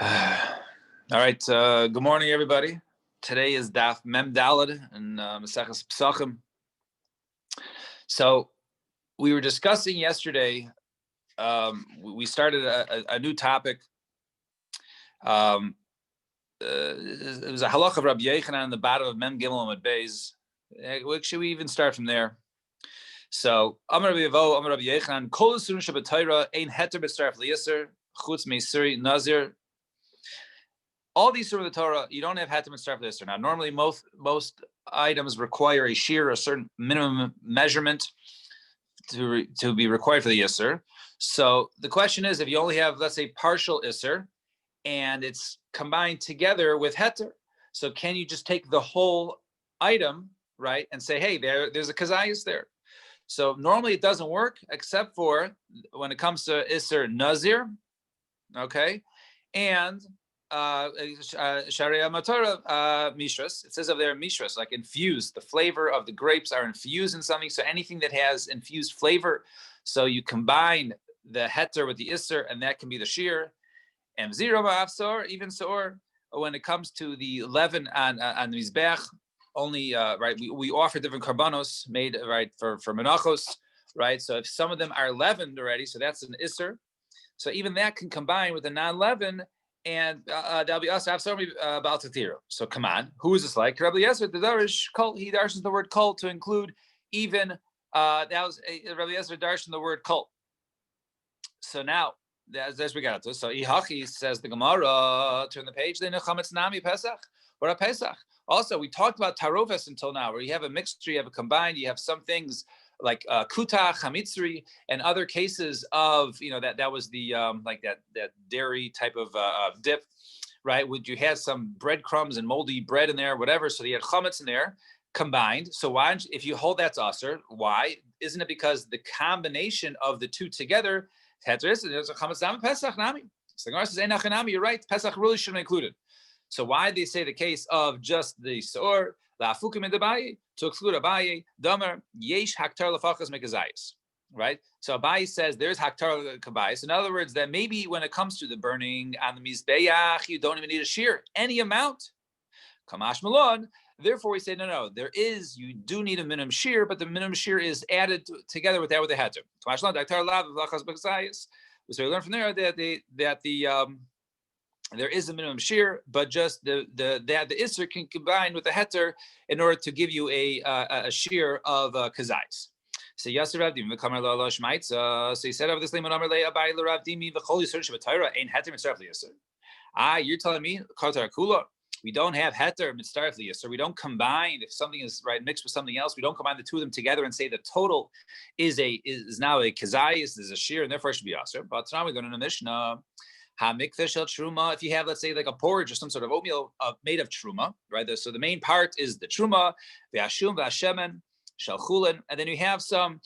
All right. Good morning, everybody. Today is Daf Mem Daled and Maseches Pesachim. So we were discussing yesterday. We started a new topic. It was a halach of Rabbi Yochanan in the bottom of Mem Gimel and Beis. Should we even start from there? So Amar Rabbi Yevo, Amar Rabbi Yochanan, Kol Yisurim Shabbatayra Ein Heter B'Tzaref L'Yisur Chutz Meisuri Nazir. All these from the Torah, you don't have heter mitzaref l'Yisur. Now, normally most items require a shear, a certain minimum measurement to be required for the Yisur. So the question is, if you only have, let's say, partial Yisur, and it's combined together with heter, so can you just take the whole item, right, and say, hey, there's a kazayis there? So normally it doesn't work, except for when it comes to Yisur Nazir, okay, and Sharia Matorah mishras. It says over there mishras, like infused. The flavor of the grapes are infused in something. So anything that has infused flavor, so you combine the heter with the isser, and that can be the shear. And zero ma'afsor, even sor. When it comes to the leaven on the mizbech, only right. We offer different karbanos made right for menachos, right. So if some of them are leavened already, so that's an isser. So even that can combine with a non-leaven. And that'll be us. So come on, who is this like? Rabbi Yisrael, the Darish cult. He darshans the word cult to include even that was Rabbi Yisrael darshan the word cult. So now as we got to so Ihachi says the Gemara. Turn the page. Then chametz nami Pesach. What a Pesach. Also, we talked about tarofes until now, where you have a mixture, you have a combined, you have some things like kuta, chamitzri, and other cases of, that was the like that dairy type of dip, right? Would you had some breadcrumbs and moldy bread in there, whatever? So you had chametz in there combined. So why, if you hold that's aser, why isn't it? Because the combination of the two together, there's a chametz nami Pesach nami. So the Gemara says einach nami. You're right. Pesach really shouldn't be included. So why they say the case of just the sor la'afukim in the bayi to exclude Abaye damer yesh haktar lefachas mekazayis, right? So Abaye says there's haktar kabayis. In other words, that maybe when it comes to the burning on the mizbeach, you don't even need a shear, any amount. Kamash malon. Therefore, we say no. You do need a minimum shear, but the minimum shear is added together with that with the heter. Kamash malon haktar lefachas mekazayis. So we learn from there that there is a minimum shear, but just the isser can combine with the heter in order to give you a shear of kazais. So Yasser Rav Dimi v'kamer lo shmaitza. So he said of this limon amar le abai le Rav Dimi v'chol yisur sheb'Torah ein heter mitzaref liyisur. You're telling me kartar kula we don't have heter mitzaref liyisur. We don't combine if something is right mixed with something else. We don't combine the two of them together and say the total is now a kazais, is a shear, and therefore it should be aser. But now we go to the Mishnah. If you have, let's say, like a porridge or some sort of oatmeal made of truma, right? So the main part is the truma, the ashum, the shemen, shalchulin, and then you have some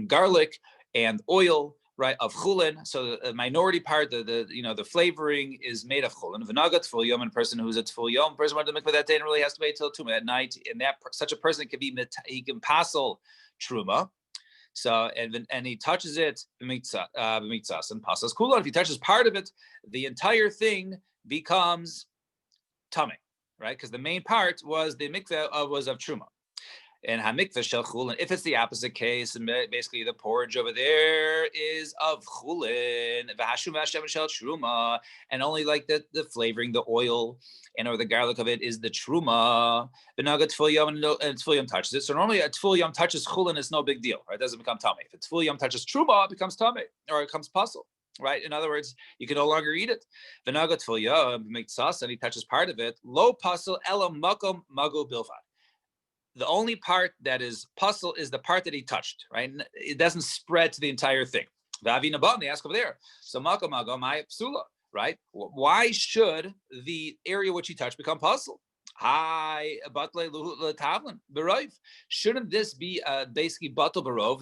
garlic and oil, right, of chulin. So the minority part, the flavoring is made of chulin. V'nagat tful yom, and person who's a tful yom person wanted to make that day and really has to wait till tumah at night. And such a person he can passel truma. So and he touches it b'mitzas and pasas kula. If he touches part of it, the entire thing becomes tummy, right? Because the main part was the mikveh was of truma, and hamikveh shel chulin. If it's the opposite case, and basically the porridge over there is of chulin, v'hashum v'hashem shel truma, and only like the flavoring, the oil, or the garlic of it is the truma. V'naga tful yom and tful yom touches it. So normally a tful yom touches chulin, it's no big deal, right? It doesn't become tummy. If a tful yom touches truma, it becomes tummy, or it becomes puzzle, right? In other words, you can no longer eat it. V'naga tful yom makes sauce, and he touches part of it. Lo puzzle elam makom mago bilvad. The only part that is puzzle is the part that he touched, right? It doesn't spread to the entire thing. V'avina b'an, they ask over there. So makom mago my psula. Right? Why should the area which he touched become puzzle? Shouldn't this be basically batal barov?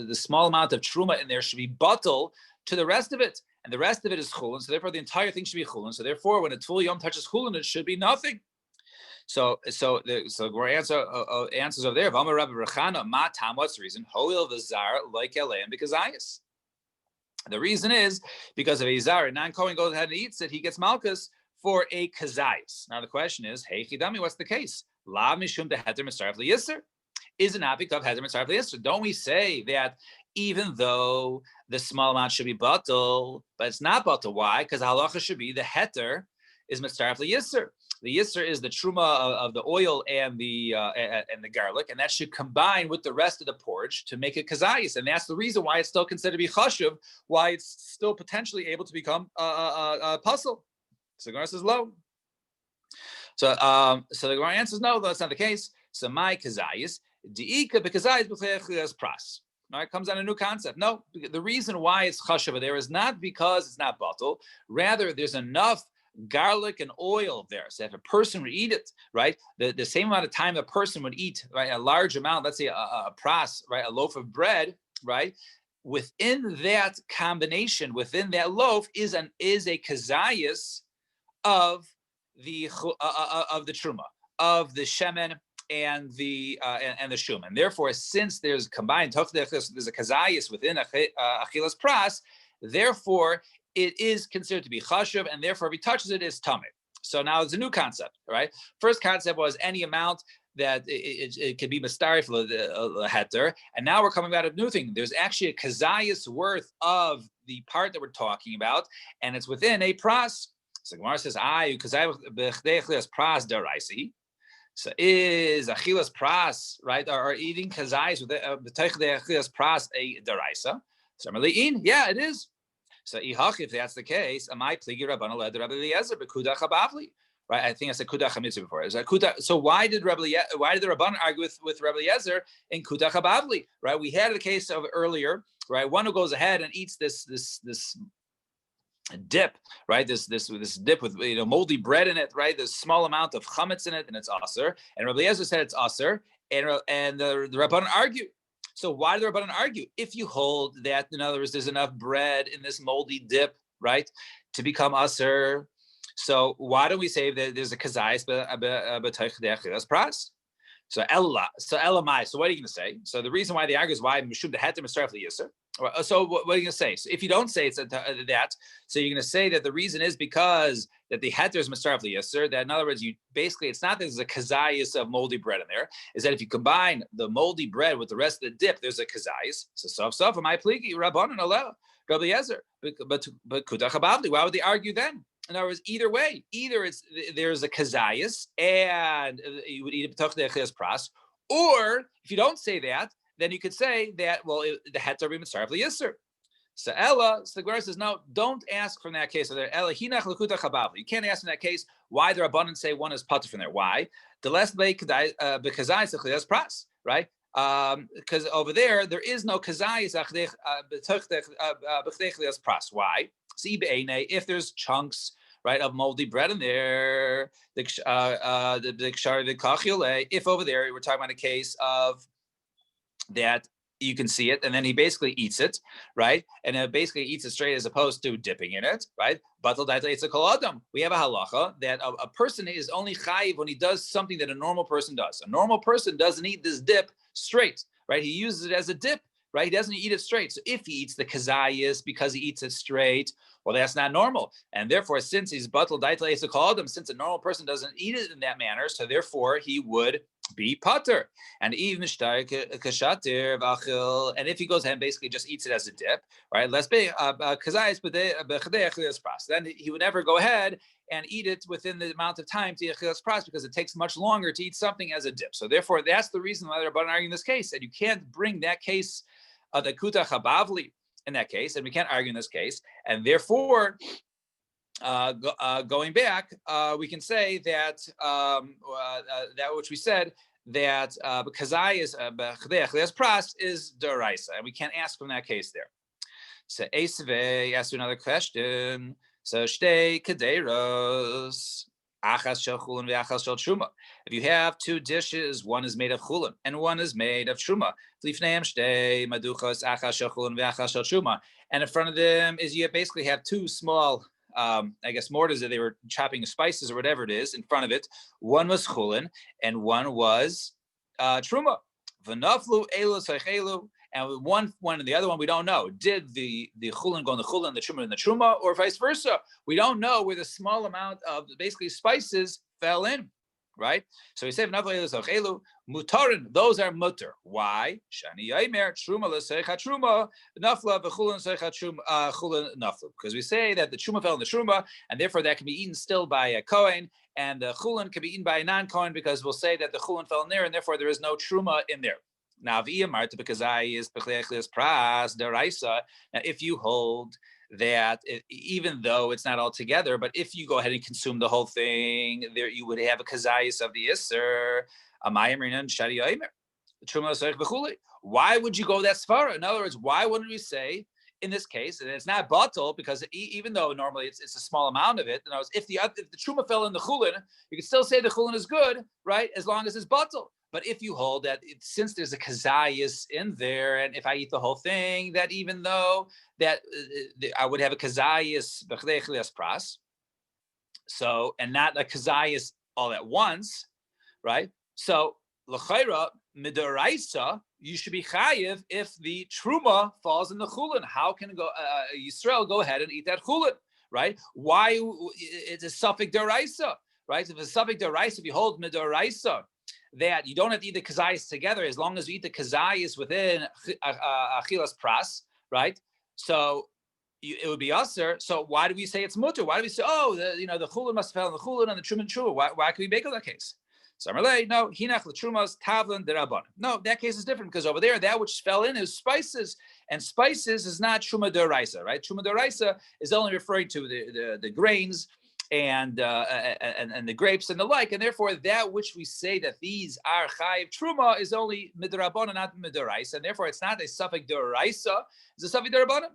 The small amount of truma in there should be batal to the rest of it, and the rest of it is chulin. So therefore, the entire thing should be chulin. So therefore, when a tful yom touches chulin, it should be nothing. So Gemara answers over there. What's the reason? Hoil v'zar like elaim because ayis. The reason is because if a Zar, non-Kohen, goes ahead and eats it, he gets malchus for a kazayis. Now the question is, hey chidami, what's the case? La mishum deheter mitzaref liyisser. Is it not because heter mitzaref liyisser? Don't we say that even though the small amount should be batel, but it's not batel? Why? Because halacha should be the heter is mitzaref liyisser. The yisser is the truma of the oil and the garlic, and that should combine with the rest of the porridge to make it kazayis. And that's the reason why it's still considered to be chashuv, why it's still potentially able to become a puzzle. So the Gemara says low. So the Gemara answers no, that's not the case. So my kazayis, diika bekazayis b'chayachlias pras. All right, comes on a new concept. No, the reason why it's chashuv there is not because it's not batel. Rather, there's enough garlic and oil there. So if a person would eat it, right, the same amount of time a person would eat, right, a large amount, let's say a pras, right, a loaf of bread, right, within that combination, within that loaf is a kazayas of the truma, of the shemen and the shum. And therefore, since there's combined, there's a kazayas within achilas pras, therefore it is considered to be chashuv, and therefore if he touches it, it's tamid. So now it's a new concept, right? First concept was any amount that it could be mistarif the heter, and now we're coming about a new thing. There's actually a kazayas worth of the part that we're talking about, and it's within a pras. So Gemara says, kazayas pras daraisi. So is achilas pras, right, or eating kazayas with the achilas pras a daraisa? So yeah, it is. So if that's the case, am I pligi Rabbana led Rabbi Eliezer b'kudach habavli? Right, I think I said kudach hamitzvah before. Is that kudach? So why did the Rabbanan argue with Rabbi Eliezer in kudach habavli? Right, we had the case of earlier. Right, one who goes ahead and eats this dip, right? This dip with moldy bread in it, right? There's a small amount of chametz in it, and it's aser. And Rabbi Eliezer said it's aser, and the Rabbanan argue. So why do the Rabbanan argue? If you hold that, in other words, there's enough bread in this moldy dip, right, to become aser, so why don't we say that there's a kazayis b'tayich pras? So elamai. So what are you going to say? So the reason why they argue is why mishum deheter mitzaref liyisser. So what are you going to say? So if you don't say it's that, so you're going to say that the reason is because that the heter is mitzaref liyisser. That in other words, it's not that there's a kazayis of moldy bread in there. Is that if you combine the moldy bread with the rest of the dip, there's a kazayis. So sof am I pligi Rabbanan aleh Rabbi Eliezer, but kudach habavli. Why would they argue then? In other words, either way, either there's a kazayas and you would eat a b'toch de'achilas pras, or if you don't say that, then you could say that, well, the heter be mitzaref liyisser. So the Gemara says, no, don't ask from that case. Ella hinach l'kudach habavli. You can't ask in that case why the Rabbanan say one is patur from there. Why? The last bekazayis achilas pras, right? Because over there is no kazayis b'chdechilas pras. Why? See, if there's chunks, right, of moldy bread in there, if over there we're talking about a case of that you can see it, and then he basically eats it, right, and it basically eats it straight as opposed to dipping in it, right? We have a halacha that a person is only chayiv when he does something that a normal person does. A normal person doesn't eat this dip straight, right? He uses it as a dip. Right, he doesn't eat it straight. So if he eats the kazayis because he eats it straight, well, that's not normal. And therefore, since he's batal daitla esakodim, since a normal person doesn't eat it in that manner, so therefore he would be pater. And even kashatir v'achil, and if he goes ahead and basically just eats it as a dip, right? Let's be kazayis pras. Then he would never go ahead and eat it within the amount of time to achilas pras because it takes much longer to eat something as a dip. So therefore, that's the reason why they're arguing this case. And you can't bring that case of the kutach habavli in that case, and we can't argue in this case. And therefore, going back, we can say that that which we said that kazayis pras is deraisa, and we can't ask from that case there. So Esve asked you another question. So shtei kadeiros, achas shel chulin ve'achas shel truma. If you have two dishes, one is made of chulin and one is made of truma. Lifneim shtei maduchos, achas shel chulin ve'achas shel truma. And in front of them is you basically have two small, mortars that they were chopping spices or whatever it is in front of it. One was chulin and one was truma. V'naflu elu elu, and one and the other one we don't know. Did the chulin go in the chulin, the truma in the truma, or vice versa? We don't know where the small amount of basically spices fell in, right? So we say v'naflu elu elu mutarin. Those are mutar. Why? Shani yamer truma l'seicha truma nafla v'chulin seicha truma chulin naflu. Because we say that the truma fell in the truma, and therefore that can be eaten still by a kohen. And the chulin can be eaten by a non-kohen because we'll say that the chulin fell in there, and therefore there is no truma in there. Now, because I is pras deraisa. Now, if you hold that even though it's not all together, but if you go ahead and consume the whole thing, there you would have a kazayis of the isser. Why would you go that far? In other words, why wouldn't we say? In this case, and it's not batal because even though normally it's a small amount of it, in other words, if the truma fell in the chulin, you can still say the chulin is good, right? As long as it's batal. But if you hold that since there's a kazayis in there, and if I eat the whole thing, that even though that I would have a kazayis b'chdei pras, so and not a kazayis all at once, right? So l'chayra midaraisa, you should be chayiv if the truma falls in the chulin. How can Yisrael go ahead and eat that chulin, right? Why? It's a suffix deraisa, right? If it's a suffix deraisa, if you hold midaraisa, that you don't have to eat the kazayis together as long as you eat the kazayis within achilas pras, right? So it would be usher. So why do we say it's mutter? Why do we say, the chulin must have fell in the chulin and the truma? Why can we make it that case? No, hinach l'trumas tavlin derabanan. No, that case is different because over there, that which fell in is spices, and spices is not truma deraisa, right? Truma deraisa is only referring to the grains and the grapes and the like, and therefore that which we say that these are chayiv truma is only midrabanan, not midaraisa, and therefore it's not a suffix deraisa, it's a suffix derabanan.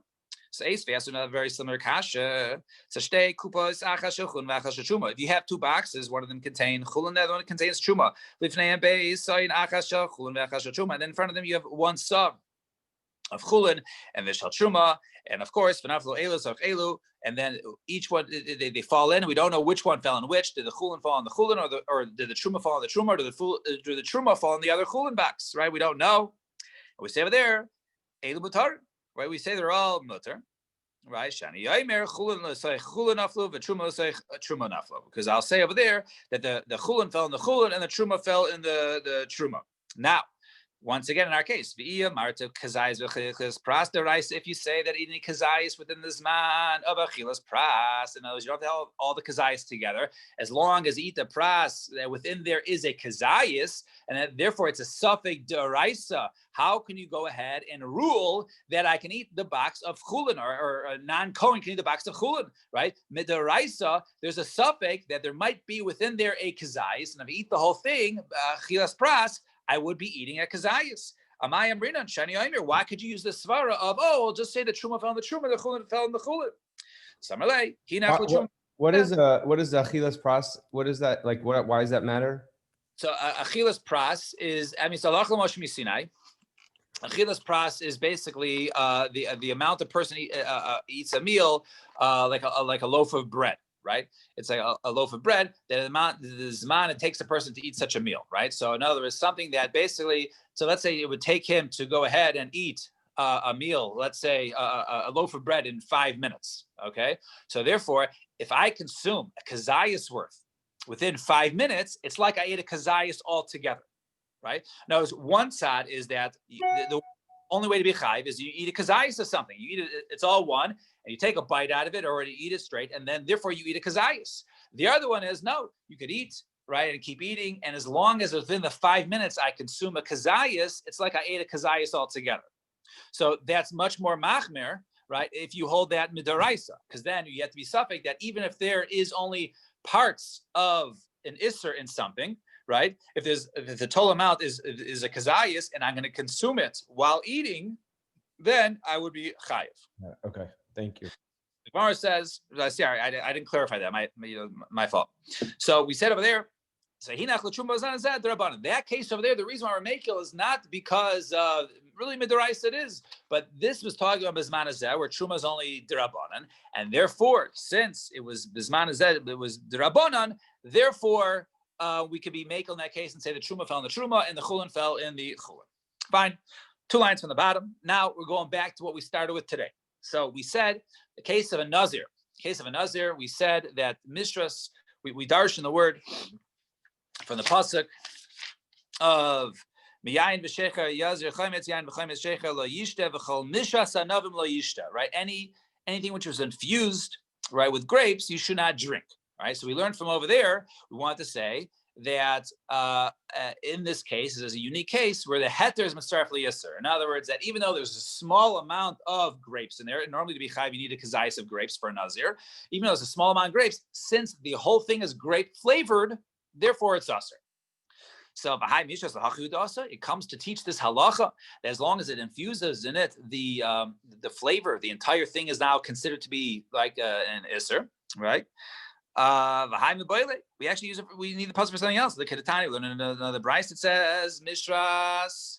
So Ace fast another very similar kasha. So shtei kupas achas chulin v'achas truma. If you have two boxes, one of them contains chulin, the other one contains truma. Lifnei and beis sayin achas chulin v'achas truma. And then in front of them you have one sub of chulin and v'shal truma, and of course v'naflo elu soch elu. And then each one they fall in. We don't know which one fell in which. Did the chulin fall on the chulin, or did the truma fall on the truma, or did the truma fall on the other chulin box? Right? We don't know. And we say over there elu mutar. Right, we say they're all mutar, right? Shani yamer chulin naflu v'truma truma naflu. Because I'll say over there that the chulin fell in the chulin and the truma fell in the truma. Now, once again, in our case, if you say that eating kazayis within the zman of achilas pras, in other words, you don't have to have all the kazayis together, as long as you eat the pras, that within there is a kazayis, and that therefore it's a suffix deraisa. How can you go ahead and rule that I can eat the box of chulin, or a non-kohen can eat the box of chulin, right? Midaraisa, there's a suffix that there might be within there a kazayis, and if I eat the whole thing, achilas pras, I would be eating a kazayis. Amayam rinan shani omer. Why could you use the svara of I'll just say the truma fell in the truma, the chulin fell in the chulin? Samalei hinach l'truma. What is the achilas pras? What is that like? Why does that matter? So achilas pras is salach l'moshe misinai. Achilas pras is basically the amount a person eats a meal like a loaf of bread. Right, it's like a loaf of bread. The zman it takes a person to eat such a meal, right? So in other words, something that basically, so let's say it would take him to go ahead and eat a meal, let's say a loaf of bread in 5 minutes. Okay, so therefore, if I consume a kazayas worth within 5 minutes, it's like I ate a kazayas altogether, right? Now, one side is that the only way to be chayiv is you eat a kazayas of something. You eat it; it's all one, and you take a bite out of it, or you eat it straight, and then therefore you eat a kazayas. The other one is no, you could eat right and keep eating, and as long as within the 5 minutes I consume a kazayas, it's like I ate a kazayas altogether. So that's much more machmer, right? If you hold that midaraisa, because then you have to be suffix that even if there is only parts of an isser in something. Right? If the total amount is a kazayas and I'm going to consume it while eating, then I would be chayiv. Okay, thank you. The Gemara says, sorry, I didn't clarify that. My fault. So we said over there, that case over there, the reason why we're making is not because really midaraisa it is, but this was talking about bisman hazeh, where truma is only derabanan, and therefore, since it was bisman hazeh, it was derabanan, therefore. We could be making that case and say the truma fell in the truma and the chulin fell in the chulin. Fine. 2 lines from the bottom. Now we're going back to what we started with today. So we said the case of a Nazir. We said that Mishras, we darshan the word from the pasuk of Miyayin v'shecha yazir chaymetz yayin v'chaymetz shecha lo yishta v'chol mishras anavim lo yishta. Right? Anything which was infused, right, with grapes, you should not drink. Right? So we learned from over there. We want to say that in this case, there's a unique case where the heter is mitzaref liyasser. In other words, that even though there's a small amount of grapes in there, normally to be chayv, you need a kazayis of grapes for a nazir. Even though there's a small amount of grapes, since the whole thing is grape flavored, therefore it's asser. So it comes to teach this halacha that as long as it infuses in it the flavor, the entire thing is now considered to be like an isser, right? We actually use it. We need the puzzle for something else. The Kedatani, we learn in another Bryce. It says Mishras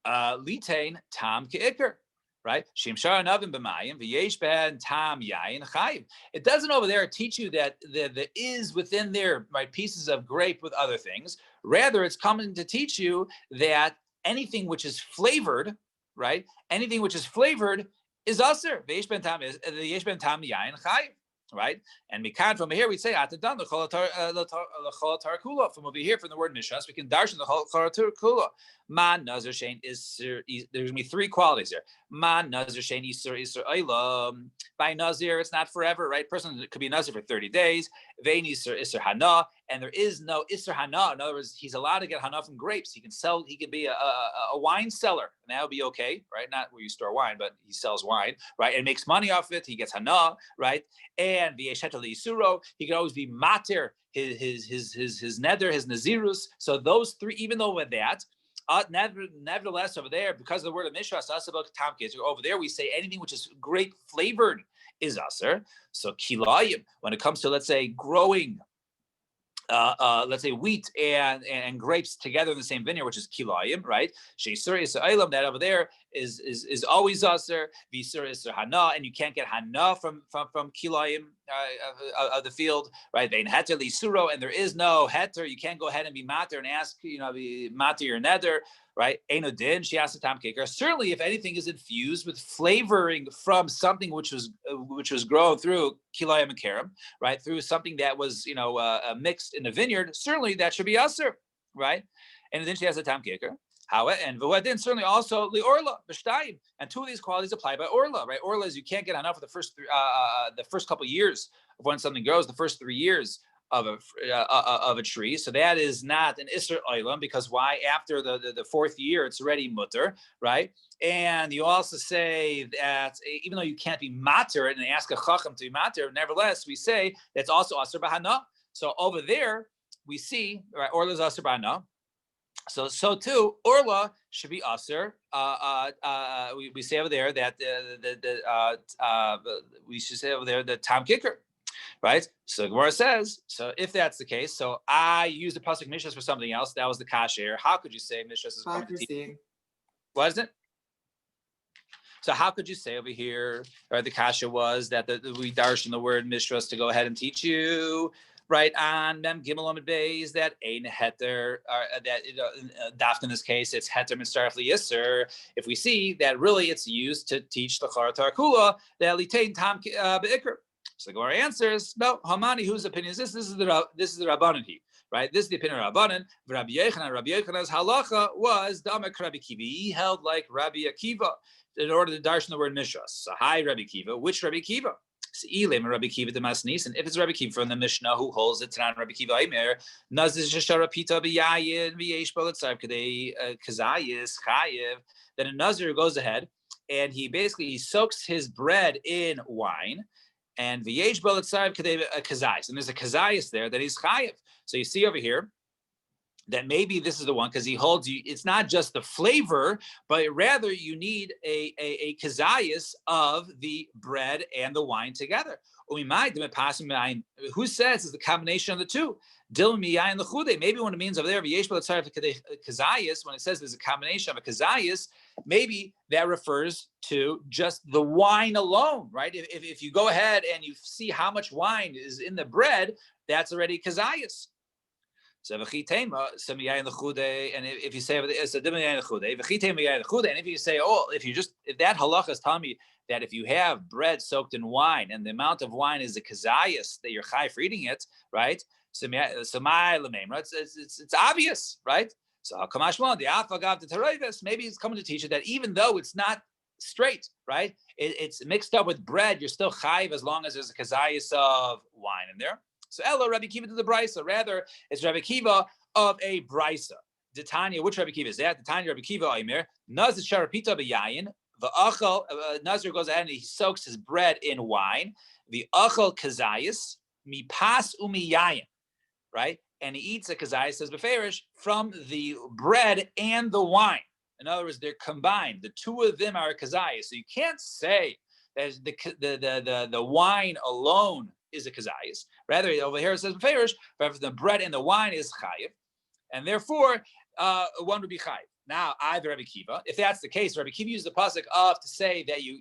Litain Tam Keikr, right? Shimshar Navim B'Mayim V'Yesh Ben Tam Yayin Chayiv. It doesn't over there teach you that the is within there, right, pieces of grape with other things. Rather, it's coming to teach you that anything which is flavored, right? Anything which is flavored is aser. V'Yesh Ben Tam is the Yesh Ben Tam Yayin Chayiv. Right, and mikan from here we say atadan l'chol kula. From over here, from the word mishras, we can darshan the whole kula. Man nazir shein is there's gonna be 3 qualities here. Man nazir shein iser olam. By nazir, it's not forever, right? Person could be nazir for 30 days. Vein iser hana, and there is no iser hana. In other words, he's allowed to get hana from grapes. He can sell. He can be a wine seller, and that would be okay, right? Not where you store wine, but he sells wine, right? And makes money off it. He gets hana, right? And v'yeshetel yisuro, he could always be matir his neder, his nazirus. So those 3, even though with that, nevertheless over there, because of the word of mishras, asabok tamkes, over there we say anything which is grape flavored is aser. So kilayim, when it comes to, let's say, growing let's say wheat and grapes together in the same vineyard, which is kilayim, right? Sheisur is ilam, that over there is always aser. Visur is hana, and you can't get hana from kilayim of the field, right? Vein heter lisuro, and there is no heter. You can't go ahead and be mater and ask, be mater your neder, right? Enodin shiasatam kicker. Certainly, if anything is infused with flavoring from something which was grown through kilayim and karam, right? Through something that was mixed in the vineyard, certainly that should be aser, right? And then she has a tam kicker. And v'wadin certainly also liorla b'shtayim, and 2 of these qualities apply by orla, right? Orla is you can't get enough of the first couple of years of when something grows, the first 3 years of a tree. So that is not an isser olam, because why? After the 4th year, it's already mutter, right? And you also say that even though you can't be mater and ask a chacham to be mater, nevertheless we say that's also aser b'hana. So over there we see, right, orla is aser b'hana. So too, orla should be aser. We say over there that we should say over there the tam kicker, right? So Gemara says, so if that's the case, so I used the pasuk mishras for something else. That was the kasha here. How could you say mishras is coming to teach? What is it? So how could you say over here, or the kasha was that we darshan the word mishras to go ahead and teach you, right, on mem gimel amid beis, that ein heter, that daft in this case it's heter mitzaref liyasser. If we see that really it's used to teach the chara tarakula, that litain tam beikr. So the Gemara answers, no, Hamani, whose opinion is this? This is the Rabbanan, right? This is the opinion of Rabbanan. Rabbi Yochanan's halacha was Damek Rabbi Kiva. He held like Rabbi Akiva in order to darshan the word mishras. So hi, Rabbi Kiva. Which Rabbi Kiva? Elim Rabbi Kiva the Masnis, and if it's Rabbi Kiva from the Mishnah who holds it, Tanan Rabbi Kiva Aimer, Naziz Sharapita Biyayin Vyesh Balatzav Kadei Kazayis Chayev. Then a Nazir goes ahead and he soaks his bread in wine, and Vyesh Balatzav Kadei Kazayis, and there's a Kazayis there that he's Chayev. So you see over here that maybe this is the one, because he holds you. It's not just the flavor, but rather you need a kazayas of the bread and the wine together. Who says it's the combination of the two? Maybe when it means over there, kazayas, when it says there's a combination of a kazayas, maybe that refers to just the wine alone, right? If you go ahead and you see how much wine is in the bread, that's already kazayas. So v'chitema some yayin lechude, and if you say it's a dim yayin lechude, v'chitema yayin lechude, and if you say, oh, if that halacha is telling me that if you have bread soaked in wine and the amount of wine is a kazayas that you're chai for eating it, right? So it's obvious, right? So kamashmon the afagav the terevis, maybe it's coming to teach you that even though it's not straight, right? It's mixed up with bread, you're still chayiv as long as there's a kazayas of wine in there. So Ella Rabbi Kiva to the brisa. Rather, it's Rabbi Kiva of a brisa. The Tanya, which Rabbi Kiva is that? The Tanya Rabbi Kiva Oimer Nazir Sharapita b'yayin. The achal Nazir goes ahead and he soaks his bread in wine. The achal kazayis mi pas umiyayin, right? And he eats a kazayis, says Beferish, from the bread and the wine. In other words, they're combined. The two of them are a kazayis. So you can't say that the wine alone is a kazayis. Rather, over here it says Beferish, the bread and the wine is chayiv, and therefore one would be chayiv. Now, either Rabbi Kiva, if that's the case, Rabbi Kiva used the pasuk of to say that you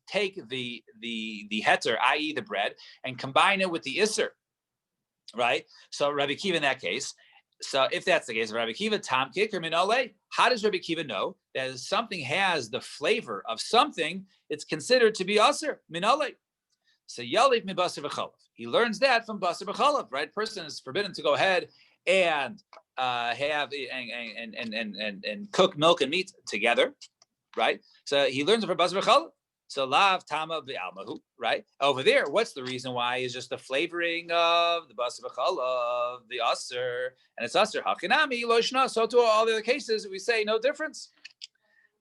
take the heter, i.e. the bread, and combine it with the iser, right? So Rabbi Kiva in that case. So if that's the case, Rabbi Kiva tam kicker minole. How does Rabbi Kiva know that if something has the flavor of something, it's considered to be aser minole? So yalif mi basar v'chalav. He learns that from basar v'chalav, right? Person is forbidden to go ahead and have and cook milk and meat together, right? So he learns it from basar v'chalav. So lav tama v'almahu, right? Over there, what's the reason why? Is just the flavoring of the basar v'chalav, the aser, and it's aser hachinami lo shna. So to all the other cases, we say no difference.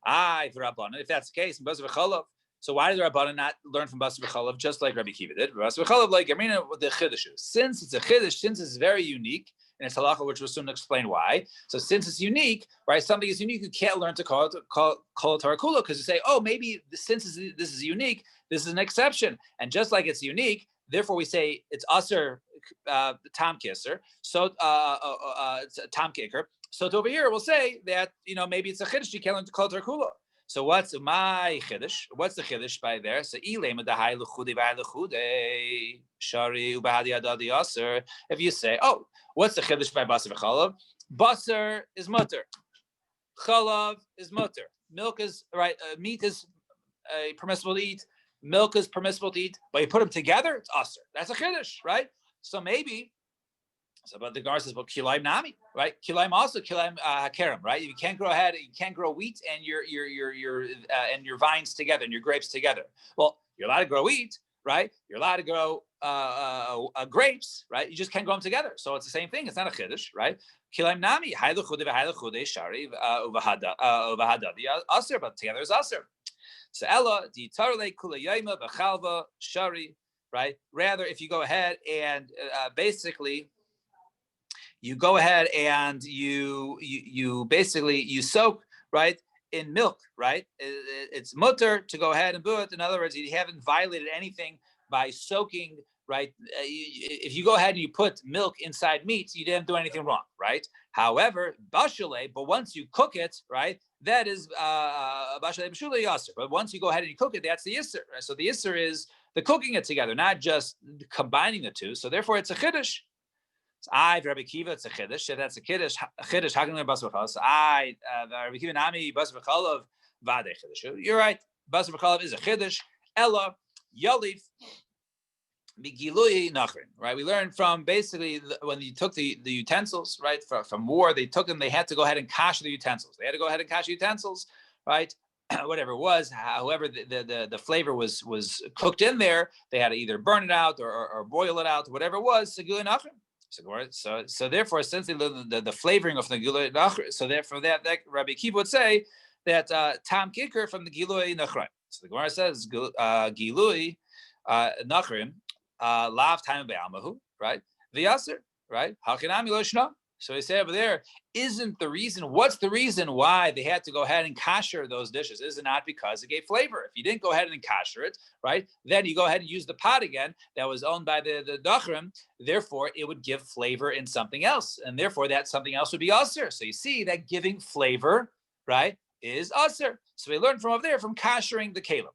If that's the case, basar v'chalav. So why did the Rabbanan not learn from basar v'chalav just like Rabbi Kiva did? Basar v'chalav, like Amrina, with the chiddush. Since it's a chiddush, since it's very unique, and it's halacha, which we'll soon explain why. So since it's unique, right? Something is unique, you can't learn to call it tarakula because you say, oh, maybe since this is unique, this is an exception, and just like it's unique, therefore we say it's aser tam kisser, so tam kicker. So over here we'll say that maybe it's a chiddush, you can't learn to call it tarakula. So what's my chiddush? What's the chiddush by there? So if you say, oh, what's the chiddush by basar v'chalav? Basar is mutter, chalav is mutter. Milk is right. Meat is permissible to eat. Milk is permissible to eat. But you put them together, it's aser. That's a chiddush, right? So maybe. So, but the Gemara says, well, kilaim nami, right? Kilaim also kilaim hakerem, right? You can't grow wheat and your vines together and your grapes together. Well, you're allowed to grow wheat, right? You're allowed to grow grapes, right? You just can't grow them together. So it's the same thing. It's not a chiddush, right? Kilaim nami, haylu chude shari uvahada the aser, but together is aser. So ella di tarle kula yayma b'chalva shari, right? Rather, if you go ahead and basically. You go ahead and you basically soak, right, in milk, right? It's mutter to go ahead and do it. In other words, you haven't violated anything by soaking, right? If you go ahead and you put milk inside meat, you didn't do anything wrong, right? However, bashale, but once you cook it, right, that is bashale b'shule yaser. But once you go ahead and you cook it, that's the isser. Right? So the isser is the cooking it together, not just combining the two. So therefore, it's a chiddush. So Rabbi Kiva, it's a chiddush. That's a chiddush. How can we basar v'chalav? So Rabbi Kiva nami basar v'chalav vade chiddush. You're right. Basar v'chalav is a chiddush. Ella yalif migilui nachrin. Right. We learned from basically when you took the utensils, right, from war, they took them. They had to go ahead and kash the utensils. They had to go ahead and kash the utensils, right. Whatever it was, however the flavor was cooked in there, they had to either burn it out or boil it out, whatever it was. Segilui nachrin. So therefore, since the flavoring of the Gilui Nachri, so therefore that Rabbi Kiva would say that tam kicker from the Gilui Nachri. So the Gemara says Gilui Nachrim lav time be'almahu, right? V'yaser, right? Hachinami lo shna. So he said over there, what's the reason why they had to go ahead and kasher those dishes? Is it not because it gave flavor? If you didn't go ahead and kasher it, right, then you go ahead and use the pot again that was owned by the dachrim, therefore it would give flavor in something else. And therefore that something else would be aser. So you see that giving flavor, right, is aser. So we learned from over there from kashering the kalim.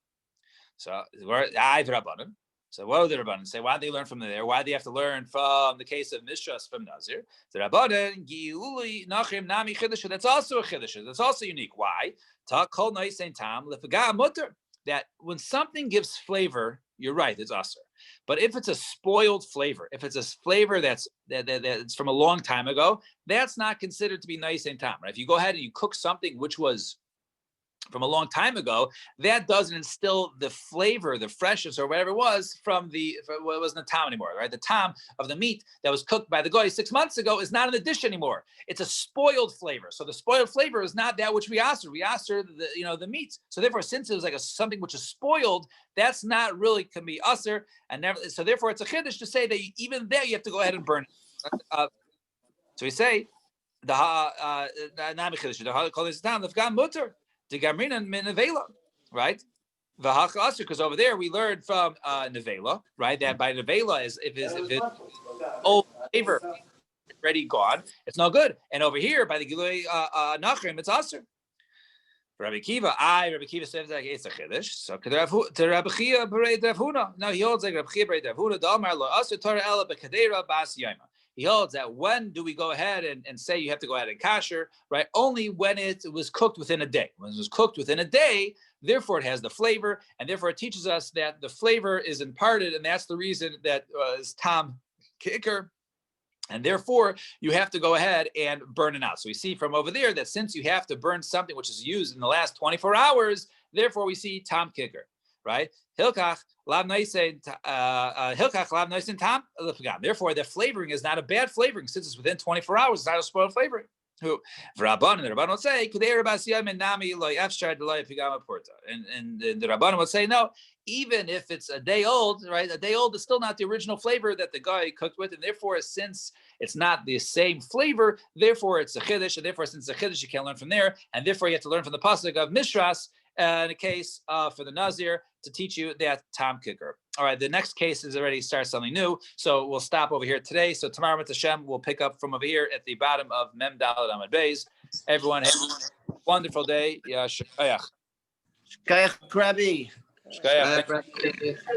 So I've rabbanon. So what do the Rabbanan say? Why did they learn from there? Why do they have to learn from the case of Mishras from Nazir? The Rabbanan, Giuli, Nachim, Nami, Chiddush, that's also a Chiddush. That's also unique. Why? Ta kol noisein tam lefaga mutter. That when something gives flavor, you're right, it's usher. But if it's a spoiled flavor, if it's a flavor that's from a long time ago, that's not considered to be nice and tam. Right? If you go ahead and you cook something which was from a long time ago, that doesn't instill the flavor, the freshness, or whatever it was from what wasn't the tam anymore, right? The tam of the meat that was cooked by the goy 6 months ago is not in the dish anymore. It's a spoiled flavor. So the spoiled flavor is not that which we aser. We aser the meat. So therefore, since it was like something which is spoiled, that's not really can be aser, and never. So therefore, it's a chiddush to say that even there you have to go ahead and burn it. So we say the mutter. The Gamrina Nevela, right? Because over there we learned from Nevela, right? That by Nevela is if it's old flavor already gone, it's no good. And over here by the Gilui Nachrim, it's Aser. Rabbi Kiva says like it's a chiddush. So to Rabbi Chia Berei Rav Huna. Now he holds like Rabbi Chia Berei Rav Huna. Damar lo Aser Torah Ela B'Kadeira Bas Yoma. He holds that when do we go ahead and say you have to go ahead and kasher, right? Only when it was cooked within a day. When it was cooked within a day, therefore it has the flavor, and therefore it teaches us that the flavor is imparted, and that's the reason that is tam kicker. And therefore, you have to go ahead and burn it out. So we see from over there that since you have to burn something which is used in the last 24 hours, therefore we see tam kicker, right? Hilkach lav noisein tam lefagam. Therefore, the flavoring is not a bad flavoring since it's within 24 hours. It's not a spoiled flavoring. Who Rabban and the Rabban will say, and the Rabban will say, no, even if it's a day old, right? A day old is still not the original flavor that the guy cooked with, and therefore, since it's not the same flavor, therefore it's a chiddush, and therefore, since it's a chiddush, you can't learn from there, and therefore you have to learn from the pasuk of Mishras in a case for the Nazir to teach you that tam kicker. All right, the next case is already starts something new, so we'll stop over here today. So tomorrow, with Hashem, we'll pick up from over here at the bottom of Mem Daled Amud Beis. Everyone have a wonderful day. Yeah, shkayach. Shkayach Krabi. Shkayach.